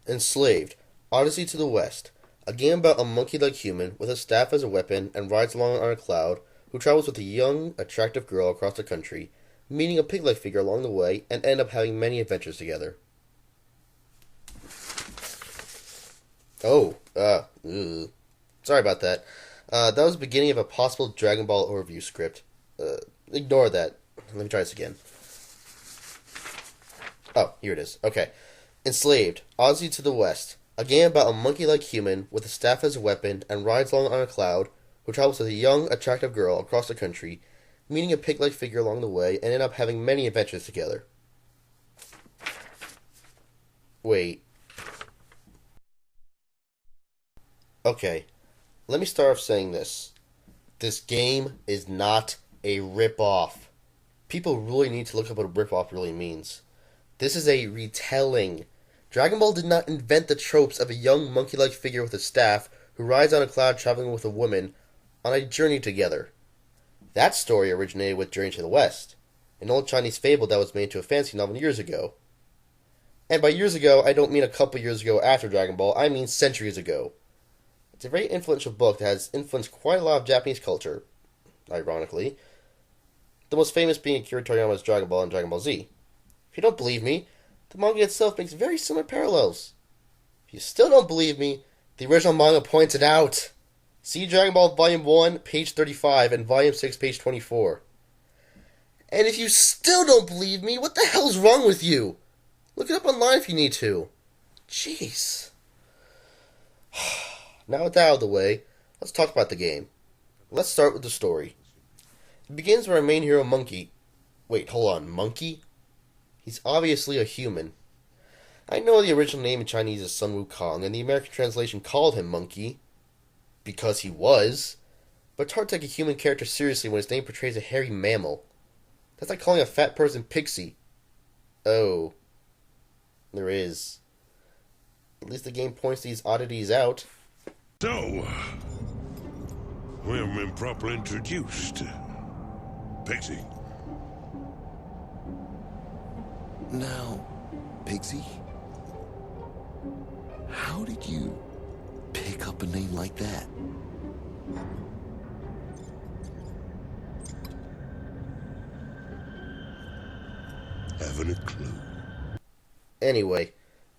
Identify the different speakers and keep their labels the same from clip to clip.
Speaker 1: Enslaved, Odyssey to the West, a game about a monkey-like human with a staff as a weapon and rides along on a cloud who travels with a young, attractive girl across the country, meeting a pig-like figure along the way and end up having many adventures together. Oh, sorry about that. That was the beginning of a possible Dragon Ball overview script. Ignore that. Let me try this again. Oh, here it is. Okay. Enslaved, Odyssey to the West, a game about a monkey-like human with a staff as a weapon and rides along on a cloud who travels with a young, attractive girl across the country, meeting a pig-like figure along the way and end up having many adventures together. Wait. Okay. Let me start off saying this. This game is not a rip-off. People really need to look up what a rip-off really means. This is a retelling. Dragon Ball did not invent the tropes of a young monkey-like figure with a staff who rides on a cloud traveling with a woman on a journey together. That story originated with Journey to the West, an old Chinese fable that was made into a fantasy novel years ago. And by years ago, I don't mean a couple years ago after Dragon Ball, I mean centuries ago. It's a very influential book that has influenced quite a lot of Japanese culture, ironically. The most famous being Akira Toriyama's Dragon Ball and Dragon Ball Z. If you don't believe me, the manga itself makes very similar parallels. If you still don't believe me, the original manga points it out. See Dragon Ball Volume 1, page 35, and Volume 6, page 24. And if you still don't believe me, what the hell's wrong with you? Look it up online if you need to. Jeez. Now with that out of the way, let's talk about the game. Let's start with the story. It begins with our main hero, Monkey. Wait, hold on, Monkey? He's obviously a human. I know the original name in Chinese is Sun Wukong, and the American translation called him Monkey, because he was, but it's hard to take a human character seriously when his name portrays a hairy mammal. That's like calling a fat person Pixie. Oh. There is. At least the game points these oddities out.
Speaker 2: So, we haven't been properly introduced. Pixie.
Speaker 3: Now, Pixie, how did you pick up a name like that?
Speaker 2: Haven't a clue.
Speaker 1: Anyway,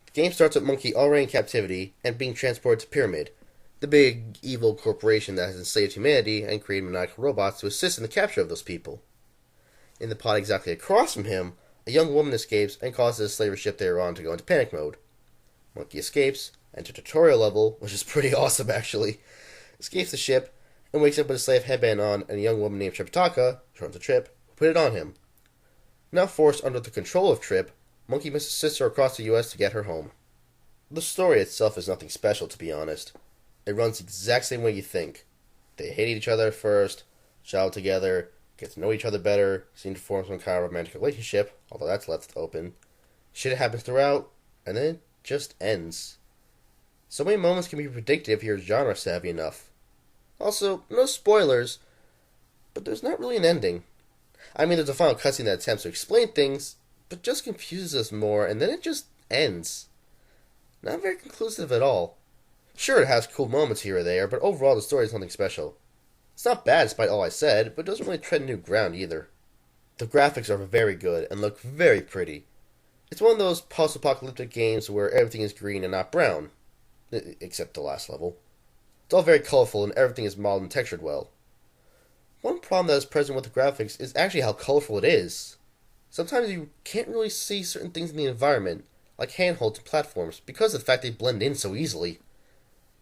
Speaker 1: the game starts with Monkey already in captivity and being transported to Pyramid, the big evil corporation that has enslaved humanity and created maniacal robots to assist in the capture of those people. In the pod exactly across from him, a young woman escapes and causes the slaver ship they are on to go into panic mode. Monkey escapes, enters tutorial level, which is pretty awesome actually, escapes the ship, and wakes up with a slave headband on and a young woman named Tripitaka, turns to Trip, who put it on him. Now forced under the control of Trip, Monkey must assist her across the US to get her home. The story itself is nothing special, to be honest. It runs the exact same way you think. They hate each other at first, travel together, get to know each other better, seem to form some kind of romantic relationship, although that's left open. Shit happens throughout, and then it just ends. So many moments can be predicted if you're genre savvy enough. Also, no spoilers, but there's not really an ending. I mean, there's a final cutscene that attempts to explain things, but just confuses us more, and then it just ends. Not very conclusive at all. Sure, it has cool moments here or there, but overall the story is nothing special. It's not bad despite all I said, but it doesn't really tread new ground either. The graphics are very good and look very pretty. It's one of those post-apocalyptic games where everything is green and not brown. Except the last level. It's all very colorful and everything is modeled and textured well. One problem that is present with the graphics is actually how colorful it is. Sometimes you can't really see certain things in the environment, like handholds and platforms, because of the fact they blend in so easily.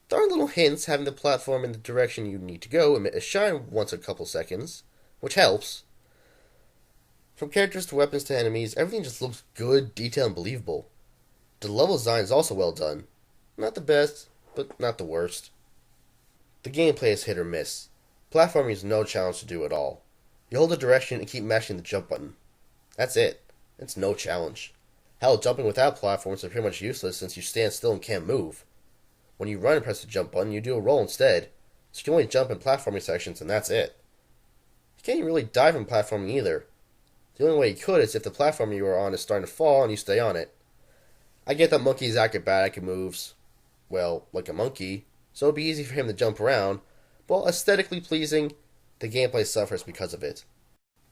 Speaker 1: There are little hints having the platform in the direction you need to go emit a shine once a couple seconds, which helps. From characters to weapons to enemies, everything just looks good, detailed, and believable. The level design is also well done. Not the best, but not the worst. The gameplay is hit or miss. Platforming is no challenge to do at all. You hold the direction and keep mashing the jump button. That's it. It's no challenge. Hell, jumping without platforms is pretty much useless since you stand still and can't move. When you run and press the jump button, you do a roll instead, so you can only jump in platforming sections and that's it. You can't really dive in platforming either. The only way you could is if the platform you are on is starting to fall and you stay on it. I get that Monkey's acrobatic and moves, well, like a monkey, so it'd be easy for him to jump around, but while aesthetically pleasing, the gameplay suffers because of it.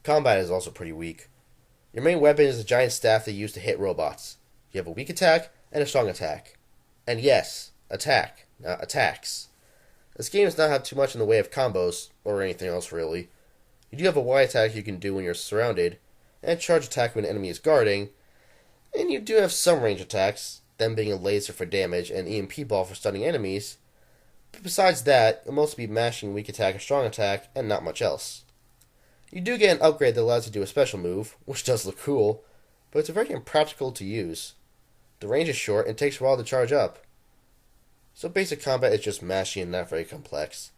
Speaker 1: Combat is also pretty weak. Your main weapon is a giant staff they use to hit robots. You have a weak attack and a strong attack. And yes, attack, not attacks. This game does not have too much in the way of combos, or anything else really. You do have a Y attack you can do when you're surrounded, and a charge attack when an enemy is guarding, and you do have some range attacks, them being a laser for damage and EMP ball for stunning enemies, but besides that, you'll mostly be mashing weak attack or strong attack, and not much else. You do get an upgrade that allows you to do a special move, which does look cool, but it's very impractical to use. The range is short and takes a while to charge up. So basic combat is just mashy and not very complex.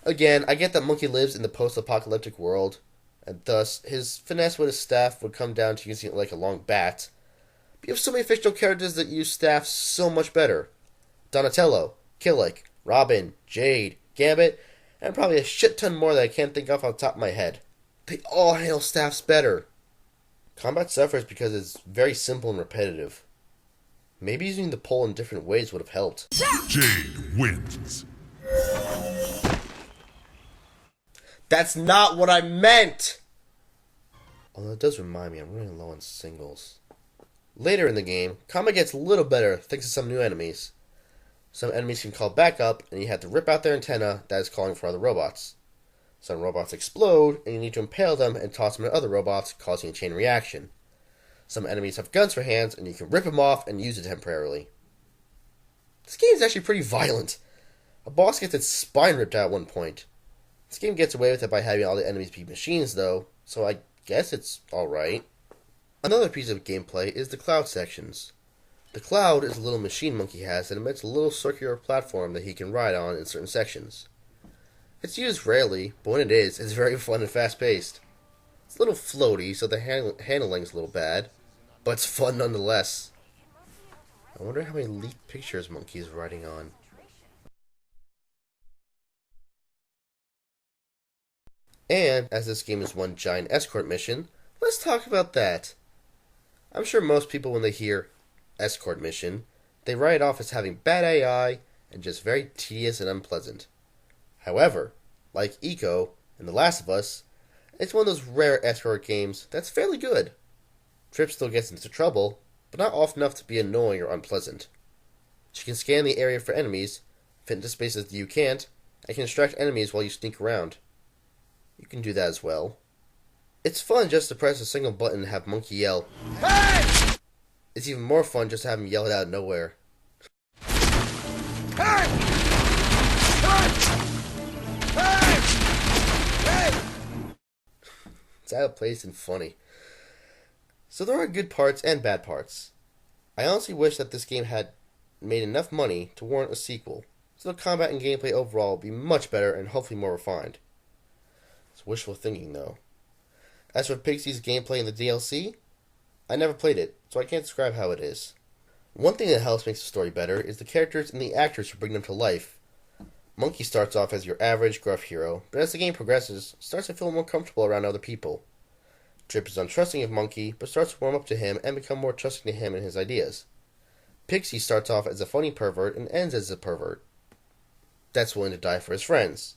Speaker 1: Again, I get that Monkey lives in the post-apocalyptic world, and thus his finesse with his staff would come down to using it like a long bat. But you have so many fictional characters that use staffs so much better. Donatello, Killick, Robin, Jade, Gambit, and probably a shit ton more that I can't think of off the top of my head. They all handle staffs better. Combat suffers because it's very simple and repetitive. Maybe using the pole in different ways would have helped.
Speaker 2: Jade wins.
Speaker 1: That's not what I meant! Although it does remind me, I'm running low on singles. Later in the game, combat gets a little better thanks to some new enemies. Some enemies can call back up, and you have to rip out their antenna that is calling for other robots. Some robots explode, and you need to impale them and toss them at other robots, causing a chain reaction. Some enemies have guns for hands, and you can rip them off and use it temporarily. This game is actually pretty violent. A boss gets its spine ripped out at one point. This game gets away with it by having all the enemies be machines, though, so I guess it's alright. Another piece of gameplay is the cloud sections. The cloud is a little machine Monkey has that emits a little circular platform that he can ride on in certain sections. It's used rarely, but when it is, it's very fun and fast-paced. It's a little floaty, so the handling's a little bad, but it's fun nonetheless. I wonder how many leaked pictures Monkey is riding on. And, as this game is one giant escort mission, let's talk about that. I'm sure most people, when they hear escort mission, they write it off as having bad AI and just very tedious and unpleasant. However, like Eco and The Last of Us, it's one of those rare escort games that's fairly good. Trip still gets into trouble, but not often enough to be annoying or unpleasant. She can scan the area for enemies, fit into spaces that you can't, and can distract enemies while you sneak around. You can do that as well. It's fun just to press a single button and have Monkey yell, "Hey!" It's even more fun just to have him yell it out of nowhere. Hey! Hey! It's out of place and funny. So there are good parts and bad parts. I honestly wish that this game had made enough money to warrant a sequel, so the combat and gameplay overall would be much better and hopefully more refined. It's wishful thinking, though. As for Pixie's gameplay in the DLC, I never played it, so I can't describe how it is. One thing that helps make the story better is the characters and the actors who bring them to life. Monkey starts off as your average gruff hero, but as the game progresses, starts to feel more comfortable around other people. Trip is untrusting of Monkey, but starts to warm up to him and become more trusting to him and his ideas. Pixie starts off as a funny pervert and ends as a pervert that's willing to die for his friends.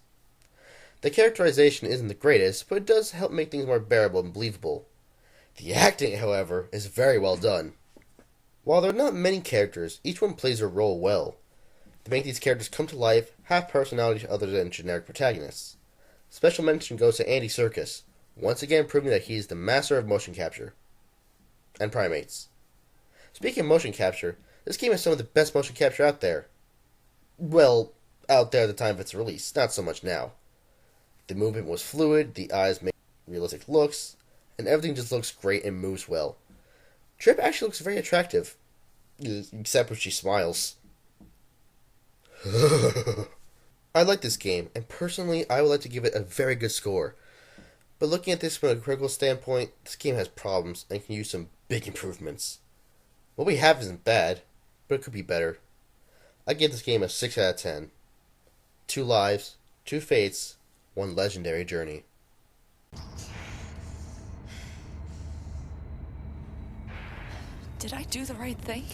Speaker 1: The characterization isn't the greatest, but it does help make things more bearable and believable. The acting, however, is very well done. While there are not many characters, each one plays their role well. To make these characters come to life, have personality other than generic protagonists. Special mention goes to Andy Serkis, once again proving that he is the master of motion capture. And primates. Speaking of motion capture, this game has some of the best motion capture out there. Well, out there at the time of its release, not so much now. The movement was fluid, the eyes made realistic looks, and everything just looks great and moves well. Trip actually looks very attractive, except when she smiles. I like this game, and personally, I would like to give it a very good score. But looking at this from a critical standpoint, this game has problems and can use some big improvements. What we have isn't bad, but it could be better. I give this game a 6 out of 10. 2 lives, 2 fates, 1 legendary journey.
Speaker 4: Did I do the right thing?